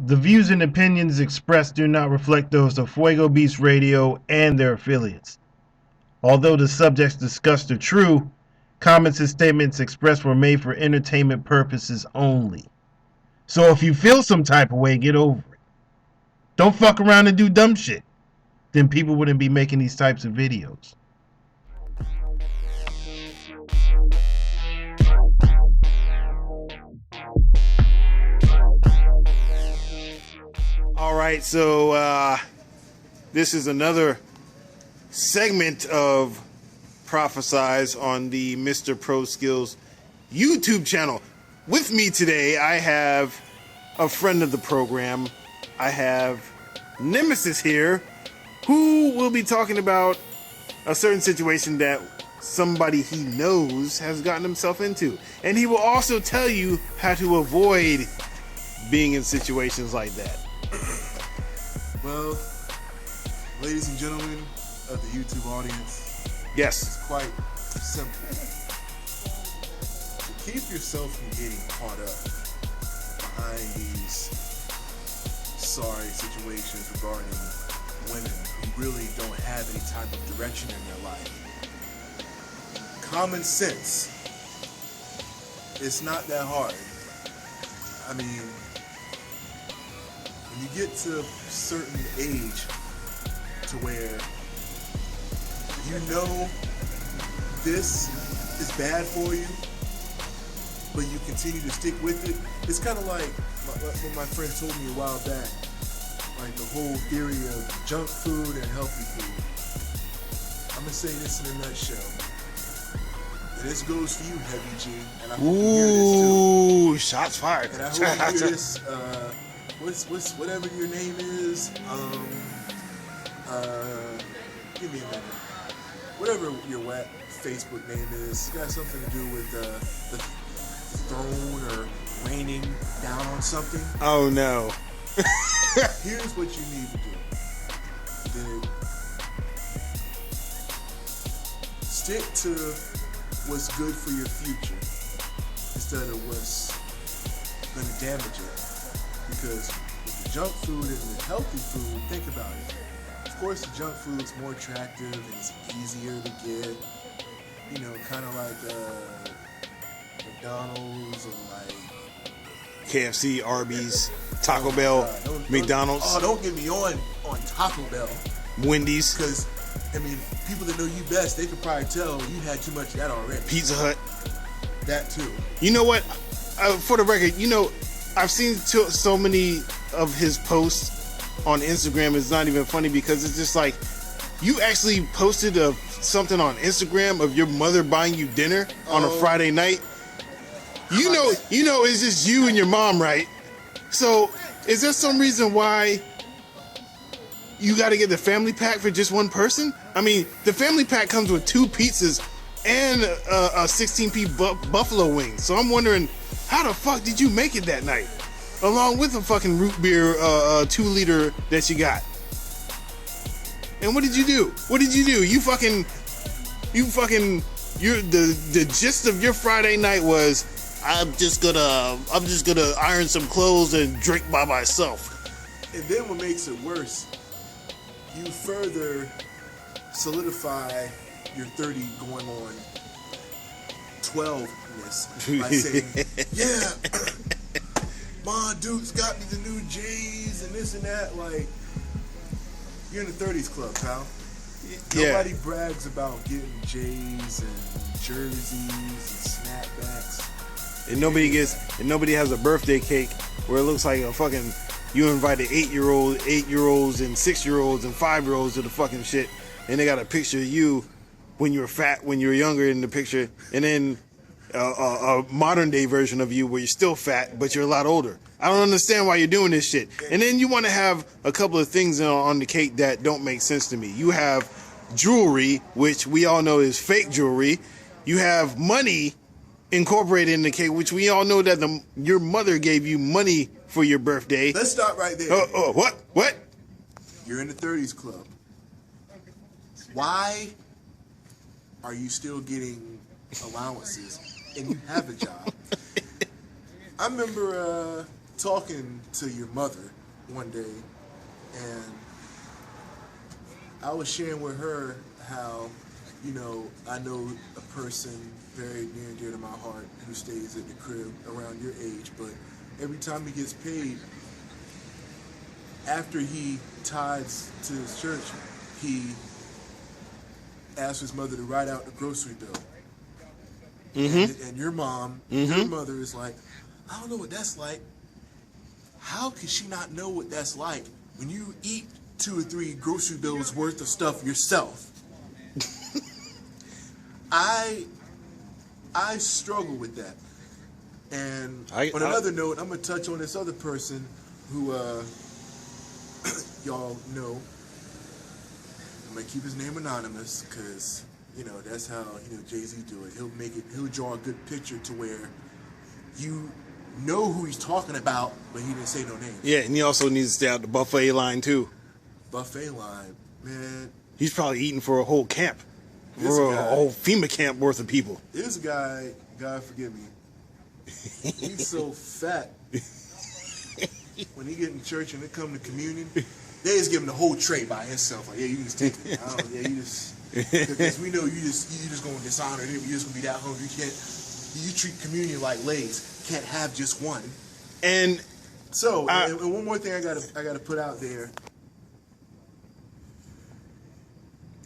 The views and opinions expressed do not reflect those of Fuego Beast Radio and their affiliates. Although the subjects discussed are true, comments and statements expressed were made for entertainment purposes only. So if you feel some type of way, get over it. Don't fuck around and do dumb shit. Then people wouldn't be making these types of videos. All right, so this is another segment of Prophesize on the Mr. Pro Skills YouTube channel. With me today, I have a friend of the program. I have Nemesis here, who will be talking about a certain situation that somebody he knows has gotten himself into. And he will also tell you how to avoid being in situations like that. Well, ladies and gentlemen of the YouTube audience, Yes. it's quite simple. To keep yourself from getting caught up behind these sorry situations regarding women who really don't have any type of direction in their life. Common sense. It's not that hard. I mean, when you get to a certain age to where you know this is bad for you, but you continue to stick with it, it's kind of like what my friend told me a while back, like the whole theory of junk food and healthy food. I'm going to say this in a nutshell. And this goes for you, Heavy G, and I hope you hear this too. Ooh, shots fired. And I hope you hear this, what's whatever your name is, give me a minute. Whatever your Facebook name is, it's got something to do with the throne or raining down on something. Oh no. Here's what you need to do. Stick to what's good for your future instead of what's going to damage it. Because with the junk food and the healthy food, think about it. Of course, the junk food's more attractive and it's easier to get. You know, kind of like McDonald's or like KFC, Arby's, Taco Bell, McDonald's. Don't get me on Taco Bell. Wendy's. Because, I mean, people that know you best, they could probably tell you had too much of that already. Pizza Hut. That too. You know what? For the record, you know, I've seen so many of his posts on Instagram. It's not even funny because it's just like, you actually posted something on Instagram of your mother buying you dinner on a Friday night. You know, it's just you and your mom, right? So, is there some reason why you got to get the family pack for just one person? I mean, the family pack comes with 2 pizzas and a 16-piece buffalo wing. So I'm wondering, how the fuck did you make it that night? Along with the fucking root beer 2-liter that you got. And what did you do? The gist of your Friday night was, I'm just gonna iron some clothes and drink by myself. And then what makes it worse, you further solidify your 30 going on 12-ness by saying, yeah, Ma Duke's got me the new J's and this and that. Like, you're in the 30s club, pal. Yeah. Nobody brags about getting J's and jerseys and snapbacks. And nobody has a birthday cake where it looks like a fucking, you invited 8-year-olds and 6-year-olds and 5-year-olds to the fucking shit, and they got a picture of you when you were fat, when you were younger in the picture, and then a modern day version of you where you're still fat but you're a lot older. I don't understand why you're doing this shit. And then you want to have a couple of things on the cake that don't make sense to me. You have jewelry, which we all know is fake jewelry. You have money incorporated in the cake, which we all know that your mother gave you money for your birthday. Let's stop right there. What? You're in the 30s club. Why are you still getting allowances and you have a job? I remember talking to your mother one day, and I was sharing with her how, you know, I know a person very near and dear to my heart who stays at the crib around your age, but every time he gets paid, after he tithes to his church, he asks his mother to write out the grocery bill. And your mom, your mother is like, I don't know what that's like. How can she not know what that's like when you eat 2 or 3 grocery bills worth of stuff yourself? I struggle with that. And on another note, I'm gonna touch on this other person who y'all know. I'm gonna keep his name anonymous because, you know, that's how, you know, Jay-Z do it. He'll draw a good picture to where you know who he's talking about, but he didn't say no name. Yeah, and he also needs to stay out the buffet line too. Buffet line, man. He's probably eating for a whole camp. For a whole FEMA camp worth of people. This guy, God forgive me, he's so fat. When he get in church and they come to communion, they just give him the whole tray by himself. Like, yeah, you can just take it. Yeah, you just, because we know you just gonna dishonor him. You just gonna be that hungry. You treat communion like Lay's. Can't have just one. And so, and one more thing I gotta put out there.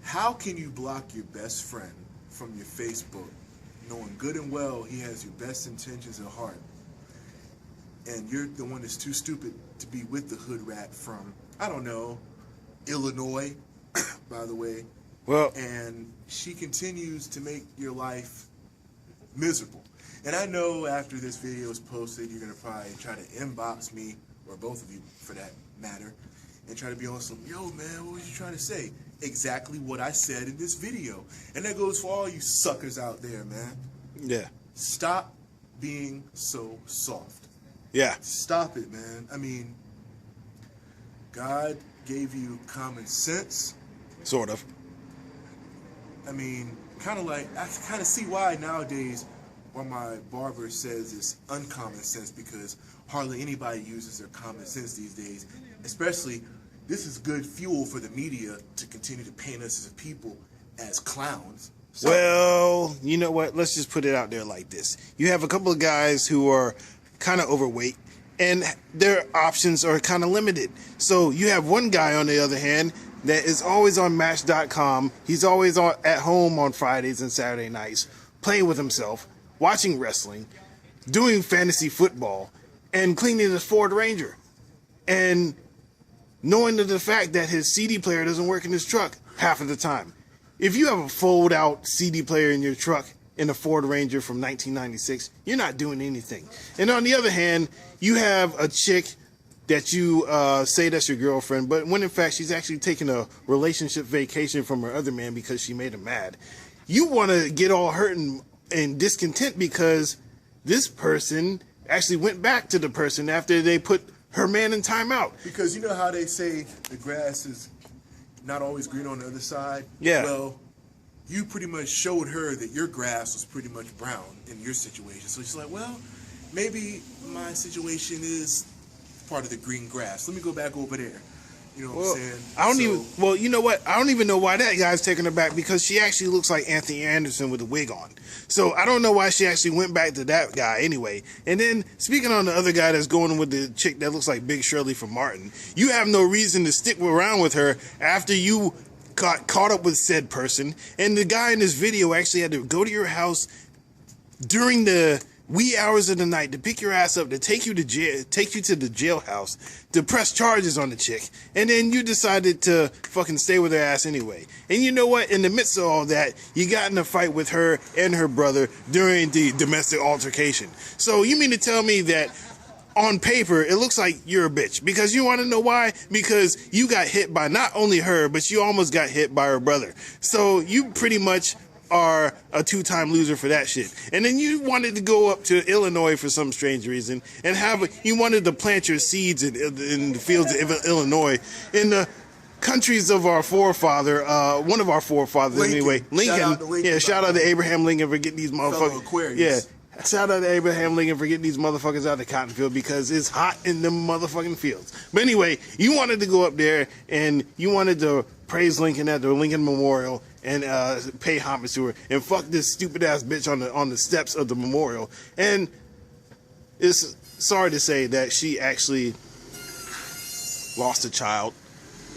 How can you block your best friend from your Facebook, knowing good and well he has your best intentions at heart, and you're the one that's too stupid to be with the hood rat from, I don't know, Illinois, by the way. Well, and she continues to make your life miserable. And I know after this video is posted, you're gonna probably try to inbox me, or both of you for that matter, and try to be on some, yo man, what was you trying to say? Exactly what I said in this video. And that goes for all you suckers out there, man. Yeah. Stop being so soft. Yeah. Stop it, man. I mean, God gave you common sense. Sort of. I mean, kind of like, I kind of see why nowadays what my barber says is uncommon sense, because hardly anybody uses their common sense these days. Especially, this is good fuel for the media to continue to paint us as a people as clowns. So, well, you know what? Let's just put it out there like this. You have a couple of guys who are kind of overweight, and their options are kind of limited. So you have one guy, on the other hand, that is always on Match.com. He's always at home on Fridays and Saturday nights, playing with himself, watching wrestling, doing fantasy football, and cleaning his Ford Ranger. And knowing the fact that his CD player doesn't work in his truck half of the time. If you have a fold-out CD player in your truck in a Ford Ranger from 1996, you're not doing anything. And on the other hand, you have a chick that you say that's your girlfriend, but when in fact she's actually taking a relationship vacation from her other man because she made him mad. You want to get all hurt and discontent because this person actually went back to the person after they put her man in timeout. Because you know how they say the grass is not always green on the other side? Yeah. Well, you pretty much showed her that your grass was pretty much brown in your situation. So she's like, well, maybe my situation is part of the green grass. Let me go back over there. You know what I'm saying? Well, you know what? I don't even know why that guy's taking her back, because she actually looks like Anthony Anderson with a wig on. So I don't know why she actually went back to that guy anyway. And then, speaking on the other guy that's going with the chick that looks like Big Shirley from Martin, you have no reason to stick around with her after you got caught up with said person. And the guy in this video actually had to go to your house during the wee hours of the night to pick your ass up, to take you to jail, take you to the jailhouse, to press charges on the chick, and then you decided to fucking stay with her ass anyway. And you know what? In the midst of all that, you got in a fight with her and her brother during the domestic altercation. So you mean to tell me that on paper it looks like you're a bitch? Because you want to know why? Because you got hit by not only her, but you almost got hit by her brother. So you pretty much are a two-time loser for that shit. And then you wanted to go up to Illinois for some strange reason and you wanted to plant your seeds in the fields of Illinois, in the countries of our forefather, one of our forefathers Lincoln. Anyway, Lincoln. Shout out to Lincoln. Yeah, shout out to Abraham Lincoln for getting these motherfuckers. Aquarius. Yeah, Shout out to Abraham Lincoln for getting these motherfuckers out of the cotton field because it's hot in them motherfucking fields. But anyway, you wanted to go up there and you wanted to praise Lincoln at the Lincoln Memorial and pay homage to her and fuck this stupid ass bitch on the steps of the memorial. And it's sorry to say that she actually lost a child.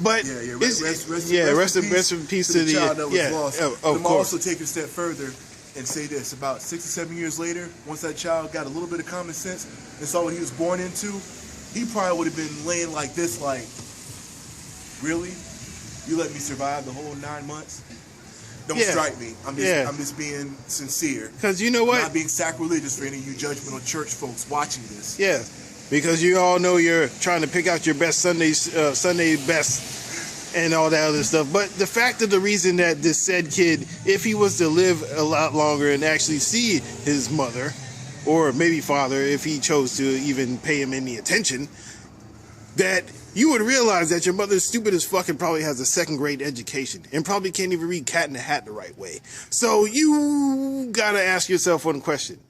But rest in peace to the child that was lost. Of I'm course. also take a step further and say this: about 6 or 7 years later, once that child got a little bit of common sense and saw what he was born into, he probably would have been laying like this, like, really? You let me survive the whole 9 months? Don't strike me. I'm just being sincere. Because you know what? I'm not being sacrilegious for any of you judgmental church folks watching this. Yeah, because you all know you're trying to pick out your best Sunday best and all that other stuff. But the fact of the reason that this said kid, if he was to live a lot longer and actually see his mother, or maybe father, if he chose to even pay him any attention, that you would realize that your mother's stupid as fuck and probably has a 2nd grade education and probably can't even read Cat in the Hat the right way. So you gotta ask yourself one question.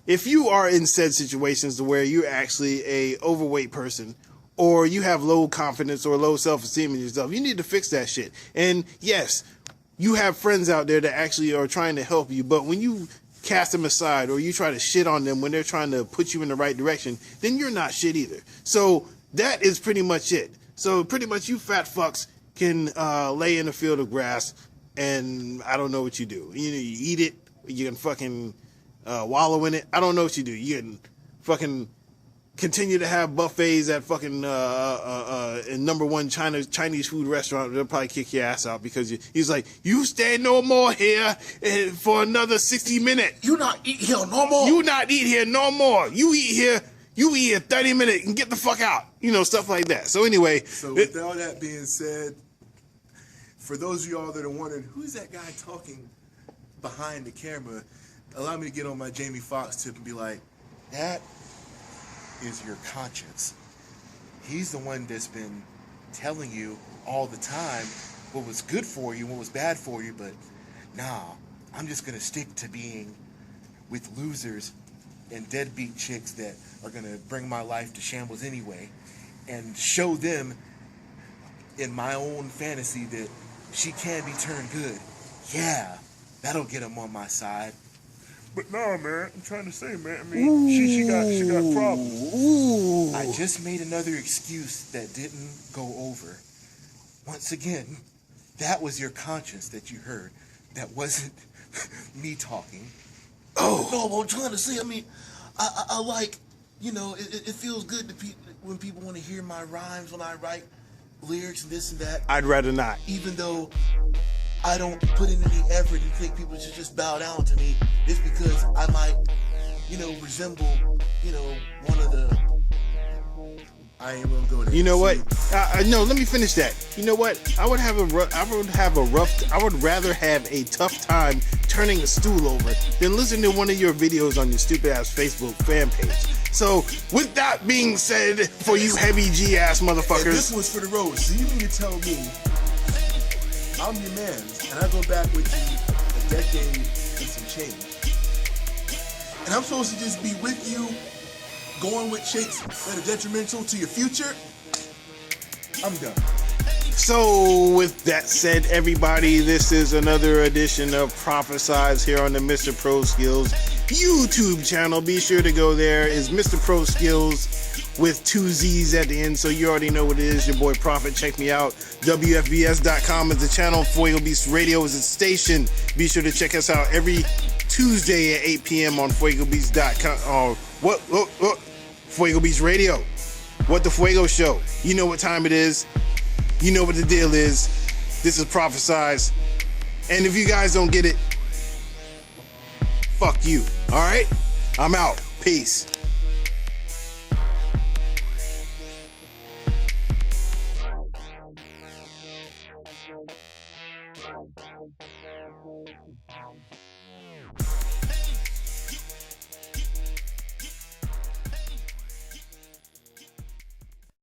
If you are in said situations to where you're actually a overweight person, or you have low confidence or low self-esteem in yourself, you need to fix that shit. And yes, you have friends out there that actually are trying to help you, but when you cast them aside or you try to shit on them when they're trying to put you in the right direction, then you're not shit either. So that is pretty much it. So pretty much you fat fucks can lay in a field of grass and I don't know what you do. You eat it, you can fucking wallow in it. I don't know what you do. You can fucking continue to have buffets at fucking in #1 Chinese food restaurant. They'll probably kick your ass out because he's like, you stay no more here for another 60 minutes. You not eat here no more. You not eat here no more. You eat here 30 minutes and get the fuck out. You know, stuff like that. So anyway. So with all that being said, for those of y'all that are wondering, who's that guy talking behind the camera, allow me to get on my Jamie Foxx tip and be like, that is your conscience. He's the one that's been telling you all the time what was good for you, what was bad for you, but nah, I'm just gonna stick to being with losers and deadbeat chicks that are gonna bring my life to shambles anyway, and show them in my own fantasy that she can be turned good. Yeah, that'll get them on my side. But no, man, I'm trying to say, man, I mean, she got problems. Ooh. I just made another excuse that didn't go over. Once again, that was your conscience that you heard. That wasn't me talking. Oh. No, what I'm trying to say, I mean, I like, you know, it feels good to when people want to hear my rhymes when I write lyrics and this and that. I'd rather not. Even though I don't put in any effort and think people should just bow down to me, it's because I might, you know, resemble, you know, one of the. I ain't gonna go there. You know what? No, let me finish that. You know what? I would rather have a tough time turning a stool over than listen to one of your videos on your stupid ass Facebook fan page. So, with that being said, for you heavy G ass motherfuckers, and this one's for the road. So you mean to tell me I'm your man, and I go back with you a decade and some change, and I'm supposed to just be with you, going with chicks that are detrimental to your future? I'm done. So, with that said, everybody, this is another edition of Prophesize here on the Mr. Pro Skills YouTube channel. Be sure to go there. It's Mr. Pro Skills with 2 Z's at the end, so you already know what it is. Your boy Prophet. Check me out. WFBS.com is the channel. Fuego Beast Radio is the station. Be sure to check us out every Tuesday at 8 p.m. on FuegoBeast.com. Fuego Beast Radio. What the Fuego Show. You know what time it is. You know what the deal is. This is Prophesize. And if you guys don't get it, fuck you. Alright? I'm out. Peace.